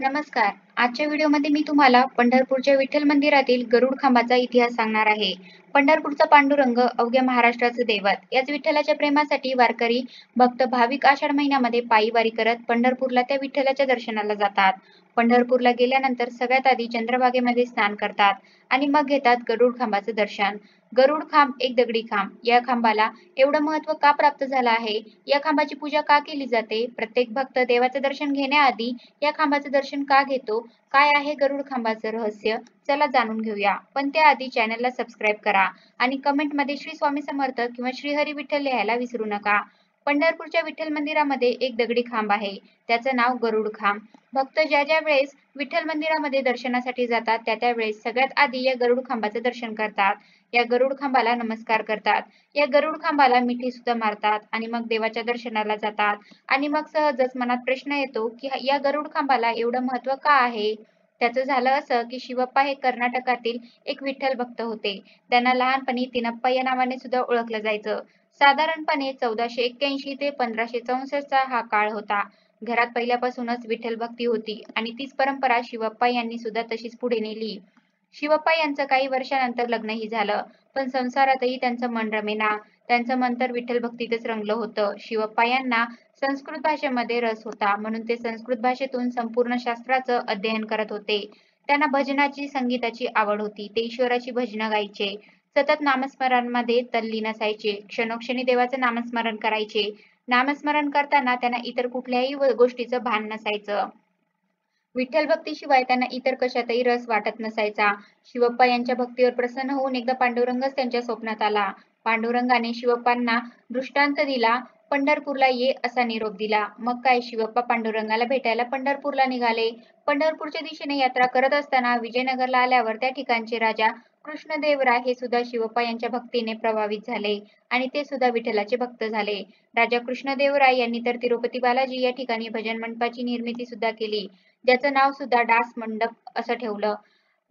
नमस्कार. आजच्या व्हिडिओमध्ये मी तुम्हाला पंढरपूरच्या विठ्ठल मंदिरातील गरुड खांबाचा इतिहास सांगणार आहे. पंढरपूरचा पांडुरंग अवघ्या महाराष्ट्राचं दैवत. याच विठ्ठलाच्या प्रेमासाठी वारकरी भक्त भाविक आषाढ महिन्यामध्ये पायी वारी करत पंढरपूरला त्या विठ्ठलाच्या दर्शनाला जातात. पंढरपूरला गेल्यानंतर सगळ्यात आधी चंद्रभागेमध्ये स्नान करतात आणि मग घेतात गरुड खांबाचं दर्शन. गरुड खांब एक दगडी खांब. या खांबाला एवढं महत्त्व का प्राप्त झालं आहे? या खांबाची पूजा का केली जाते? प्रत्येक भक्त देवाचं दर्शन घेण्याआधी या खांबाचं दर्शन का घेतो? काय आहे गरुड खांबाचं रहस्य? चला जाणून घेऊया. पण त्याआधी चॅनलला सबस्क्राईब करा आणि कमेंटमध्ये श्री स्वामी समर्थ किंवा श्री हरी विठ्ठल लिहायला विसरू नका. पंढरपूरच्या विठ्ठल मंदिरामध्ये एक दगडी खांब आहे. त्याचं नाव गरुड खांब. भक्त ज्या ज्या वेळेस विठ्ठल मंदिरामध्ये दर्शनासाठी जातात त्या त्या वेळेस सगळ्यात आधी या गरुड खांबाचं दर्शन करतात. या गरुड खांबाला नमस्कार करतात. या गरुड खांबाला मिठी सुद्धा मारतात आणि मग देवाच्या दर्शनाला जातात. आणि मग सहजच मनात प्रश्न येतो की या गरुड खांबाला एवढं महत्त्व का आहे? त्याचं झालं असं की शिवप्पा हे कर्नाटकातील एक विठ्ठल भक्त होते. त्यांना लहानपणी तिनप्पा या नावाने सुद्धा ओळखलं जायचं. साधारणपणे 1481 ते 1564 चा हा काळ होता. घरात पहिल्यापासूनच विठ्ठल भक्ती होती आणि तीच परंपरा शिवप्पा यांनी सुद्धा तशीच पुढे नेली. शिवप्पा यांचं काही वर्षानंतर लग्नही झालं, पण संसारातही त्यांचं मन रमेना. त्यांचं मन तर विठ्ठल भक्तीतच रंगलं होतं. शिवप्पा यांना संस्कृत भाषेमध्ये रस होता, म्हणून ते संस्कृत भाषेतून संपूर्ण शास्त्राचं अध्ययन करत होते. त्यांना भजनाची, संगीताची आवड होती. ते ईश्वराची भजनं गायचे. सतत नामस्मरणामध्ये तल्लीन असायचे. क्षणोक्षणी देवाचं नामस्मरण करायचे. नामस्मरण करताना त्यांना इतर कुठल्याही गोष्टीचं भान नसायचं. विठ्ठल भक्तीशिवाय त्यांना इतर कशातही रस वाटत नसायचा. शिवप्पा यांच्या भक्तीवर प्रसन्न होऊन एकदा पांडुरंगच त्यांच्या स्वप्नात आला. पांडुरंगाने शिवप्पांना दृष्टांत दिला. पंढरपूरला ये असा निरोप दिला. मग काय शिवप्पा पांडुरंगाला भेटायला पंढरपूरला निघाले. पंढरपूरच्या दिशेने यात्रा करत असताना विजयनगरला आल्यावर त्या ठिकाणचे राजा कृष्णदेवराय हे सुद्धा शिवप्पा यांच्या भक्तीने प्रभावित झाले आणि ते सुद्धा विठ्ठलाचे भक्त झाले. राजा कृष्णदेवराय यांनी तर तिरुपती बालाजी या ठिकाणी भजन मंडपाची निर्मिती सुद्धा केली, ज्याचं नाव सुद्धा दास मंडप असं ठेवलं.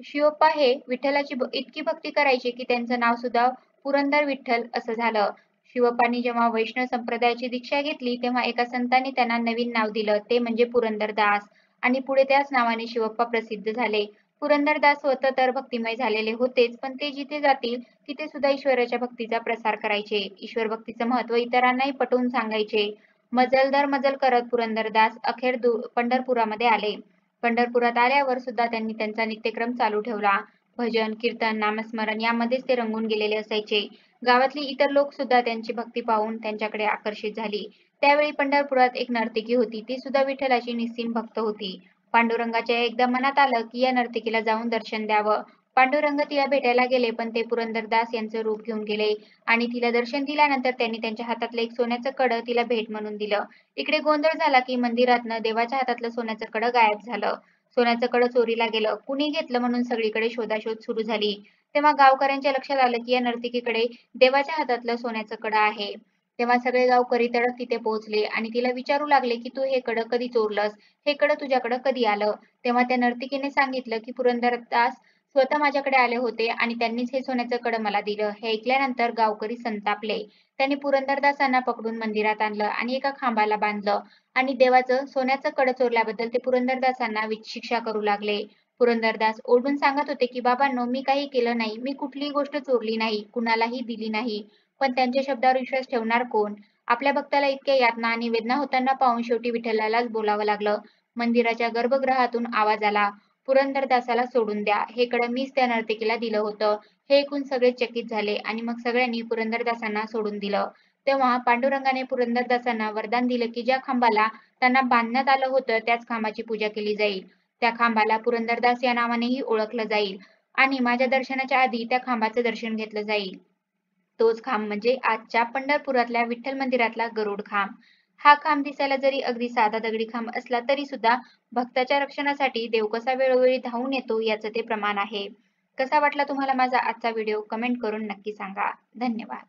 शिवप्पा हे विठ्ठलाची इतकी भक्ती करायचे की त्यांचं नाव सुद्धा पुरंदर विठ्ठल असं झालं. शिवप्पांनी जेव्हा वैष्णव संप्रदायाची दीक्षा घेतली तेव्हा एका संतांनी त्यांना नवीन नाव दिलं, ते म्हणजे पुरंदरदास. आणि पुढे त्याच नावाने शिवप्पा प्रसिद्ध झाले. पुरंदरदास स्वतः तर भक्तिमय झालेले होतेच, पण ते जिथे जातील तिथे सुद्धा ईश्वराच्या भक्तीचा प्रसार करायचे. ईश्वर भक्तीचं महत्त्व इतरांनाही पटवून सांगायचे. मजल दर मजल करत पुरंदरदास अखेर पंढरपुरामध्ये आले. पंढरपुरात आल्यावर सुद्धा त्यांनी त्यांचा नित्यक्रम चालू ठेवला. भजन, कीर्तन, नामस्मरण यामध्येच ते रंगून गेलेले असायचे. गावातली इतर लोक सुद्धा त्यांची भक्ती पाहून त्यांच्याकडे आकर्षित झाली. त्यावेळी पंढरपुरात एक नर्तकी होती. ती सुद्धा विठ्ठलाची निस्सीम भक्त होती. पांडुरंगाच्या एकदा मनात आलं की या नर्तकीला जाऊन दर्शन द्यावं. पांडुरंग तिला भेटायला गेले, पण ते पुरंदरदास यांचं रूप घेऊन गेले आणि तिला दर्शन दिल्यानंतर त्यांनी त्यांच्या हातातलं एक सोन्याचं कडं तिला भेट म्हणून दिलं. इकडे गोंधळ झाला की मंदिरातनं देवाच्या हातातलं सोन्याचं कडं गायब झालं. सोन्याचं कडं चोरीला गेलं. कुणी घेतलं म्हणून सगळीकडे शोधाशोध सुरू झाली. तेव्हा गावकऱ्यांच्या लक्षात आलं की या नर्तकीकडे देवाच्या हातातलं सोन्याचं कडं आहे. तेव्हा सगळे गावकरी तडक तिथे पोहोचले आणि तिला विचारू लागले की तू हे कडं कधी चोरलंस? हे कडं तुझ्याकडं कधी आलं? तेव्हा त्या नर्तकीने सांगितलं की पुरंदरदास स्वतः माझ्याकडे आले होते आणि त्यांनीच हे सोन्याचं कडं मला दिलं. हे ऐकल्यानंतर गावकरी संतापले. त्यांनी पुरंदरदासांना पकडून मंदिरात आणलं आणि एका खांबाला बांधलं आणि देवाचं सोन्याचं कडं चोरल्याबद्दल ते पुरंदरदासांना शिक्षा करू लागले. पुरंदरदास ओरडून सांगत होते की बाबांनो, मी काही केलं नाही. मी कुठलीही गोष्ट चोरली नाही, कुणालाही दिली नाही. पण त्यांच्या शब्दावर विश्वास ठेवणार कोण? आपल्या भक्ताला इतक्या यातना आणि वेदना होताना पाहून शेवटी विठ्ठलालाच बोलावं लागलं. मंदिराच्या गर्भगृहातून आवाज आला, पुरंदरदासाला सोडून द्या. हे कडं मीच त्या नर्तकीला दिलं होतं. हे ऐकून सगळे चकित झाले आणि मग सगळ्यांनी पुरंदरदासांना सोडून दिलं. तेव्हा पांडुरंगाने पुरंदरदासांना वरदान दिलं की ज्या खांबाला त्यांना बांधण्यात आलं होतं त्याच खांबाची पूजा केली जाईल. त्या खांबाला पुरंदरदास या नावानेही ओळखलं जाईल आणि माझ्या दर्शनाच्या आधी त्या खांबाचं दर्शन घेतलं जाईल. तोच खांब म्हणजे आजच्या पंढरपुरातल्या विठ्ठल मंदिरातला गरुड खांब. हा खांब दिसायला जरी अगदी साधा दगडी खांब असला तरी सुद्धा भक्ताच्या रक्षणासाठी देव कसा वेळोवेळी धावून येतो याचं ते प्रमाण आहे. कसा वाटला तुम्हाला माझा आजचा व्हिडिओ? कमेंट करून नक्की सांगा. धन्यवाद.